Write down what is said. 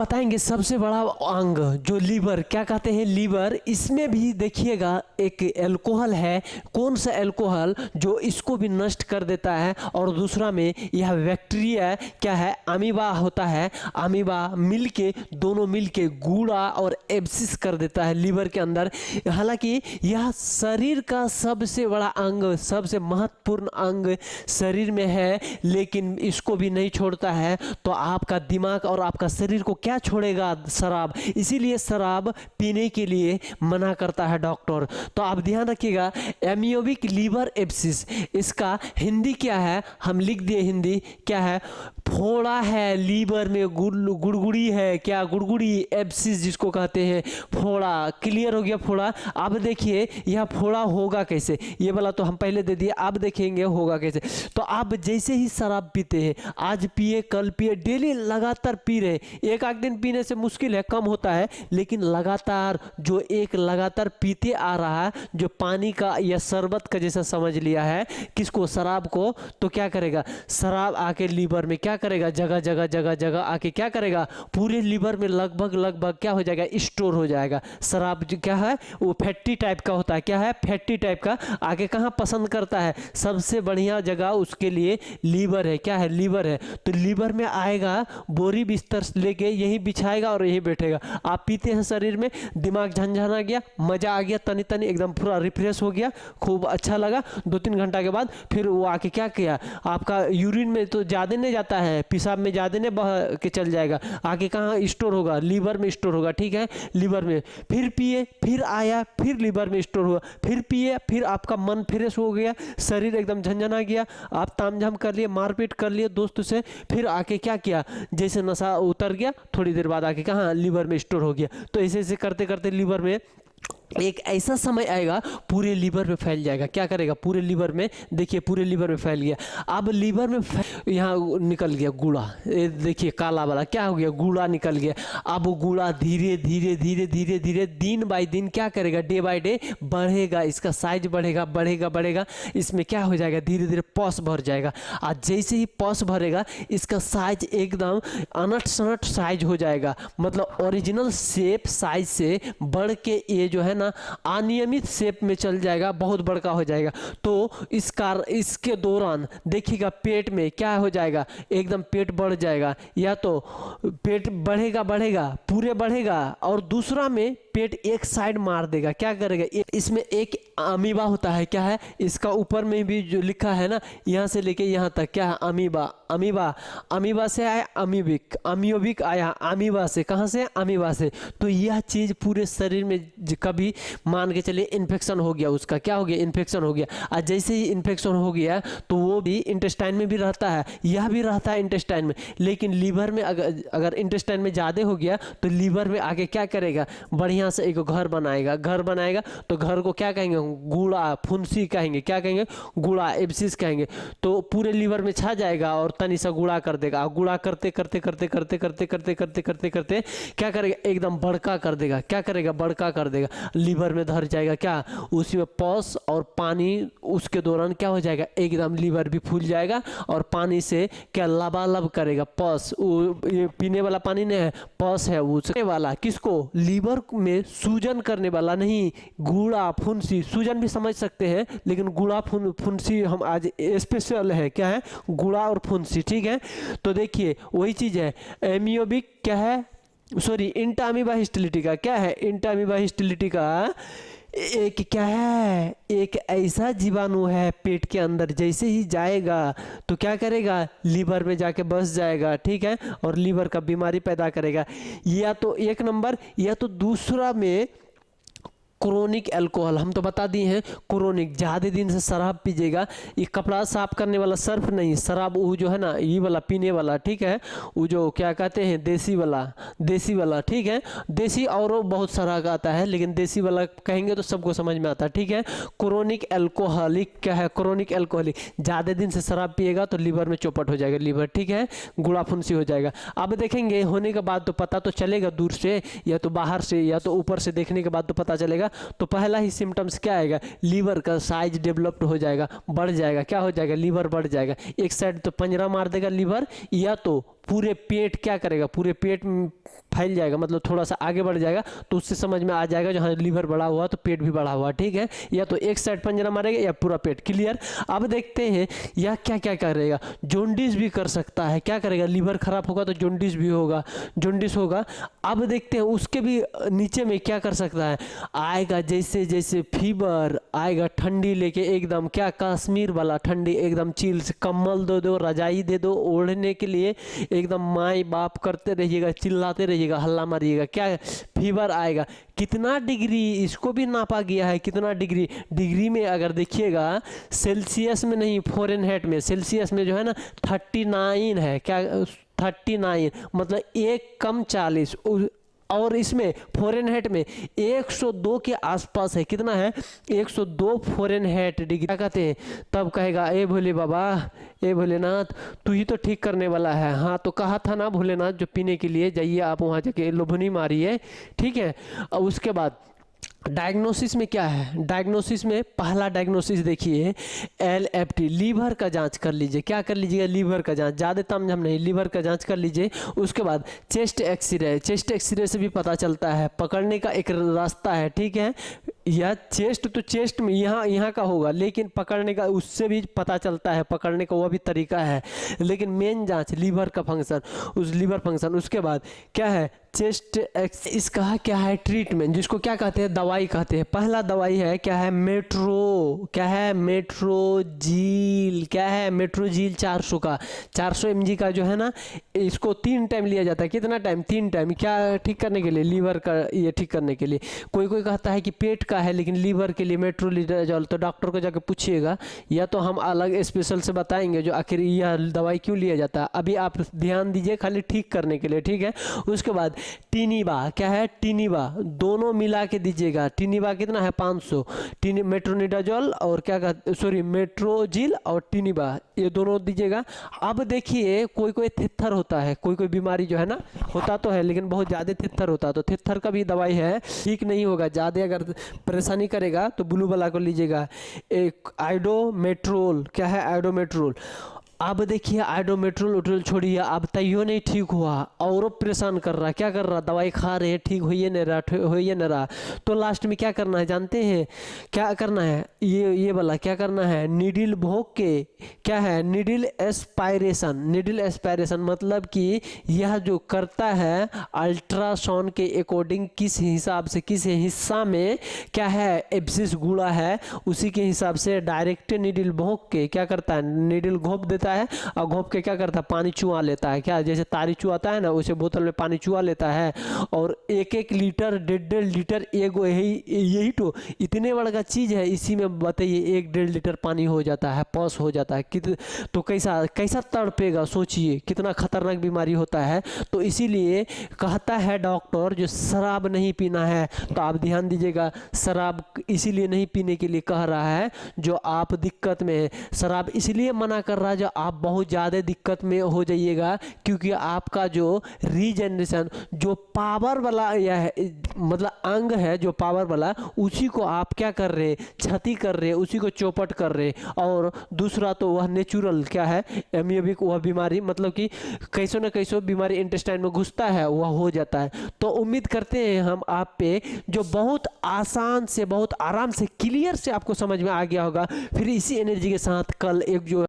बताएंगे सबसे बड़ा अंग जो लीवर, क्या कहते हैं लीवर, इसमें भी देखिएगा एक एल्कोहल है। कौन सा एल्कोहल जो इसको भी नष्ट कर देता है, और दूसरा में यह बैक्टीरिया क्या है, अमीबा होता है। अमीबा मिलके, दोनों मिलके गूड़ा और एब्सिस कर देता है लीवर के अंदर। हालांकि यह शरीर का सबसे बड़ा अंग, सबसे महत्वपूर्ण अंग शरीर में है, लेकिन इसको भी नहीं छोड़ता है। तो आपका दिमाग और आपका शरीर को क्या छोड़ेगा? शराब। इसीलिए शराब पीने के लिए मना करता है डॉक्टर। तो आप ध्यान रखिएगा, एमियोबिक लीवर एब्सिस, इसका हिंदी क्या है, हम लिख दिए हिंदी क्या है, फोड़ा है लीवर में, गुड़गुड़ी है, क्या गुड़गुड़ी, एब्सिस जिसको कहते हैं, फोड़ा। क्लियर हो गया फोड़ा। अब देखिए यह फोड़ा होगा कैसे, ये वाला तो हम पहले दे दिए, अब देखेंगे होगा कैसे। तो आप जैसे ही शराब पीते हैं, आज पिए कल पिए, डेली लगातार पी रहे, एक आध दिन पीने से मुश्किल है, कम होता है, लेकिन लगातार जो एक लगातार पीते आ रहा है, जो पानी का या शरबत का जैसा समझ लिया है किसको, शराब को, तो क्या करेगा, शराब आके लीवर में क्या करेगा, जगह जगह जगह जगह आके क्या करेगा, पूरे लीवर में लगभग लगभग क्या हो जाएगा, स्टोर हो जाएगा। शराब क्या है, वो फैटी टाइप का होता है, क्या है, फैटी टाइप का। आगे कहाँ पसंद करता है, सबसे बढ़िया जगह उसके लिए लीवर है, क्या है, लीवर है। तो लीवर में आएगा, बोरी बिस्तर लेके यहीं बिछाएगा और यहीं बैठेगा। आप पीते हैं, शरीर में दिमाग झंझना गया, मजा आ गया, तनी तनी एकदम पूरा रिफ्रेश हो गया, खूब अच्छा लगा। 2-3 घंटा के बाद फिर वो आके क्या किया, आपका यूरिन में तो ज़्यादा नहीं जाता है, पेशाब में ज़्यादा नहीं बह के चल जाएगा, आगे कहाँ स्टोर होगा, लीवर में स्टोर होगा, ठीक है, लीवर में। फिर पिए, फिर आया, फिर लीवर में स्टोर हुआ, फिर पिए, फिर आपका मन फ्रेश हो गया, शरीर एकदम झंझना गया, आप तामझाम कर लिए, मारपीट कर लिए दोस्त से, फिर आके क्या किया, जैसे नशा उतर गया, थोड़ी देर बाद आके कहाँ, लीवर में स्टोर हो गया। तो ऐसे ऐसे करते करते लीवर में एक ऐसा समय आएगा पूरे लीवर में फैल जाएगा। क्या करेगा, पूरे लीवर में, देखिए पूरे लीवर में फैल गया। अब लीवर में यहाँ निकल गया गूड़ा, देखिए काला वाला क्या हो गया, गूड़ा निकल गया। अब वो गूड़ा धीरे धीरे धीरे धीरे धीरे दिन बाय दिन क्या करेगा, डे बाय डे बढ़ेगा, इसका साइज बढ़ेगा बढ़ेगा बढ़ेगा। इसमें क्या हो जाएगा, धीरे धीरे पॉस भर जाएगा। आज जैसे ही पॉस भरेगा, इसका साइज एकदम अनट सनट साइज हो जाएगा, मतलब ओरिजिनल शेप साइज से बढ़ के ये जो है ना अनियमित शेप में चल जाएगा, बहुत बड़का हो जाएगा। तो इसके दौरान देखिएगा पेट में क्या हो जाएगा, एकदम पेट बढ़ जाएगा, या तो पेट बढ़ेगा बढ़ेगा पूरे बढ़ेगा, और दूसरा में पेट एक साइड मार देगा। क्या करेगा, इसमें एक अमीबा होता है, क्या है, इसका ऊपर में भी जो लिखा है ना, यहाँ से लेके यहाँ तक क्या है, अमीबा। अमीबा, अमीबा से आया अमीबिक, अमियोबिक आया अमीबा से, कहाँ से, अमीबा से। तो यह चीज़ पूरे शरीर में कभी मान के चलिए इन्फेक्शन हो गया, उसका क्या हो गया, इन्फेक्शन हो गया। और जैसे ही इन्फेक्शन हो गया तो वो भी इंटेस्टाइन में भी रहता है, यह भी रहता है इंटेस्टाइन में, लेकिन लीवर में अगर इंटेस्टाइन में ज़्यादा हो गया तो लीवर में आके क्या करेगा, बढ़िया से एक घर बनाएगा। घर बनाएगा तो घर को क्या कहेंगे, गूड़ा फुंसी कहेंगे, क्या कहेंगे, गूड़ा एब्सिस कहेंगे। तो पूरे लीवर में छा जाएगा और तनी सा गूड़ा कर देगा। गूड़ा करते करते करते करते करते करते करते करते करते क्या करेगा, एकदम बड़का कर देगा। क्या करेगा, बड़का कर देगा, लीवर में धर जाएगा। क्या, उसी में पॉस और पानी, उसके दौरान क्या हो जाएगा, एकदम लीवर भी फूल जाएगा और पानी से क्या लबालब करेगा। पॉस, ये पीने वाला पानी नहीं है, पॉस है उसके वाला। किसको, लीवर में सूजन करने वाला नहीं, गूड़ा फुंसी। सूजन भी समझ सकते हैं, लेकिन गूड़ा फुंसी हम आज स्पेशल है, क्या है, गूड़ा और फुंसी, ठीक है। तो देखिए वही चीज है, एमियोबिक क्या है, सॉरी इंटामीबा हिस्टिलिटिका, क्या है, इंटामीबा हिस्टिलिटिका एक क्या है, एक ऐसा जीवाणु है पेट के अंदर, जैसे ही जाएगा तो क्या करेगा, लीवर में जाके बस जाएगा, ठीक है, और लीवर का बीमारी पैदा करेगा। या तो एक नंबर, या तो दूसरा में क्रोनिक अल्कोहल, हम तो बता दिए हैं क्रोनिक, ज़्यादा दिन से शराब पीजिएगा। ये कपड़ा साफ करने वाला सर्फ नहीं, शराब वो जो है ना, ये वाला पीने वाला, ठीक है, वो जो क्या कहते हैं देसी वाला, ठीक है। देसी और बहुत सारा आता है, लेकिन देसी वाला कहेंगे तो सबको समझ में आता है, ठीक है। क्रोनिक अल्कोहलिक क्या है, क्रोनिक अल्कोहलिक, ज़्यादा दिन से शराब पिएगा तो लीवर में चौपट हो जाएगा, लीवर, ठीक है, गुड़ा फुंसी हो जाएगा। अब देखेंगे होने के बाद तो पता तो चलेगा, दूर से या तो बाहर से या तो ऊपर से देखने के बाद तो पता चलेगा। तो पहला ही सिम्टम्स क्या आएगा, लीवर का साइज डेवलप्ड हो जाएगा, बढ़ जाएगा। क्या हो जाएगा, लीवर बढ़ जाएगा, एक साइड तो पंजरा मार देगा लीवर, या तो पूरे पेट क्या करेगा, पूरे पेट फैल जाएगा, मतलब थोड़ा सा आगे बढ़ जाएगा, तो उससे समझ में आ जाएगा जो हाँ लीवर बढ़ा हुआ तो पेट भी बढ़ा हुआ, ठीक है। या तो एक साइड पंजरा मारेगा या पूरा पेट, क्लियर। अब देखते हैं यह क्या क्या करेगा। जॉन्डिस भी कर सकता है, क्या करेगा, लीवर खराब होगा तो जॉन्डिस भी होगा, जॉन्डिस होगा। अब देखते हैं उसके भी नीचे में क्या कर सकता है, आएगा जैसे जैसे फीवर आएगा, ठंडी लेके एकदम, क्या कश्मीर वाला ठंडी, एकदम चिल से कंबल दे दो, रजाई दे दो ओढ़ने के लिए, एकदम माई बाप करते रहिएगा, चिल्लाते रहिएगा, हल्ला मारिएगा, क्या फीवर आएगा। कितना डिग्री इसको भी नापा गया है, कितना डिग्री, डिग्री में अगर देखिएगा सेल्सियस में नहीं फ़ारेनहाइट में, सेल्सियस में जो है ना 39 है, क्या 39, मतलब 1 कम 40, और इसमें फ़ारेनहाइट में 102 के आसपास है, कितना है 102 फ़ारेनहाइट डिग्री, क्या कहते हैं। तब कहेगा ए भोले बाबा, ए भोलेनाथ तू ही तो ठीक करने वाला है। हाँ तो कहा था ना भोलेनाथ, जो पीने के लिए जाइए आप वहाँ जाके लोभनी मारिए, ठीक है। और उसके बाद डायग्नोसिस में क्या है, डायग्नोसिस में पहला डायग्नोसिस देखिए LFT, लीवर का जांच कर लीजिए, क्या कर लीजिएगा, लीवर का जांच, ज़्यादा तामझाम नहीं, लीवर का जांच कर लीजिए। उसके बाद चेस्ट एक्सरे, चेस्ट एक्सरे से भी पता चलता है, पकड़ने का एक रास्ता है, ठीक है। यह चेस्ट तो चेस्ट में यहाँ यहाँ का होगा, लेकिन पकड़ने का उससे भी पता चलता है, पकड़ने का वह भी तरीका है, लेकिन मेन जांच लीवर का फंक्शन, उस लीवर फंक्शन। उसके बाद क्या है चेस्ट इसका क्या है ट्रीटमेंट, जिसको क्या कहते हैं, दवाई कहते हैं। पहला दवाई है क्या है, मेट्रो, क्या है मेट्रोजील, क्या है मेट्रोजील 400 का, 400 mg का जो है ना, इसको 3 टाइम लिया जाता है। कितना टाइम, 3 टाइम, क्या ठीक करने के लिए, लीवर का ये ठीक करने के लिए। कोई कोई कहता है कि पेट का है, लेकिन लीवर के लिए मेट्रोलिडाजोल, तो डॉक्टर को जाकर पूछिएगा, या तो हम अलग स्पेशल से बताएंगे जो आखिर यह दवाई क्यों लिया जाता है। अभी आप ध्यान दीजिए खाली ठीक करने के लिए, ठीक है। उसके बाद टिनिबा, क्या है टिनिबा, दोनों मिला के दीजिएगा। टिनिबा कितना है 500, मेट्रोनिडाजोल और क्या कहते, सॉरी मेट्रोजिल और टिनिबा, ये दोनों दीजिएगा। अब देखिए कोई कोई थित्थर होता है, कोई कोई बीमारी जो है ना, होता तो है लेकिन बहुत ज़्यादा थित्थर होता है, तो थित्थर का भी दवाई है, ठीक नहीं होगा, ज़्यादा अगर परेशानी करेगा तो ब्लू वाला को लीजिएगा, एक आइडोमेट्रोल, क्या है आइडोमेट्रोल। अब देखिए आइडोमेट्रोल उट्रोल छोड़िए, अब तैयो नहीं ठीक हुआ, और परेशान कर रहा, क्या कर रहा, दवाई खा रहे हैं ठीक होइए नहीं रहा, होइए नहीं रहा, तो लास्ट में क्या करना है जानते हैं, क्या करना है, ये वाला क्या करना है, नीडल भोंक के, क्या है नीडल एस्पायरेशन, नीडल एस्पायरेशन मतलब कि यह जो करता है अल्ट्रासाउंड के अकॉर्डिंग किस हिसाब से, किस हिस्सा में क्या है एब्सिस गुड़ा है, उसी के हिसाब से डायरेक्ट नीडल भोंक के क्या करता है, नीडल घोंप देता है, और घोंप के क्या करता है पानी चुआ लेता है, क्या जैसे तारी चुआता है ना, उसे बोतल में पानी चुआ लेता है, और 1-1 लीटर 1.5 लीटर एगो यही तो इतने बड़ा का चीज़ है, इसी में बताइए 1-1.5 लीटर पानी हो जाता है, पास हो जाता है, तो कैसा कैसा तड़पेगा, सोचिए कितना खतरनाक बीमारी होता है। तो इसीलिए कहता है डॉक्टर जो शराब नहीं पीना है, तो आप ध्यान दीजिएगा, शराब इसीलिए नहीं पीने के लिए कह रहा है जो आप दिक्कत में है, शराब इसलिए मना कर रहा है जो आप बहुत ज़्यादा दिक्कत में हो जाइएगा, क्योंकि आपका जो रीजनरेशन जो पावर वाला यह मतलब अंग है जो पावर वाला, उसी को आप क्या कर रहे, क्षति कर रहे, उसी को चौपट कर रहे। और दूसरा तो वह नेचुरल क्या है एमियोबिक, वह बीमारी मतलब कि कैसो न कैसो बीमारी इंटेस्टाइन में घुसता है, वह हो जाता है। तो उम्मीद करते हैं हम आप पे जो बहुत आसान से बहुत आराम से क्लियर से आपको समझ में आ गया होगा। फिर इसी एनर्जी के साथ कल एक जो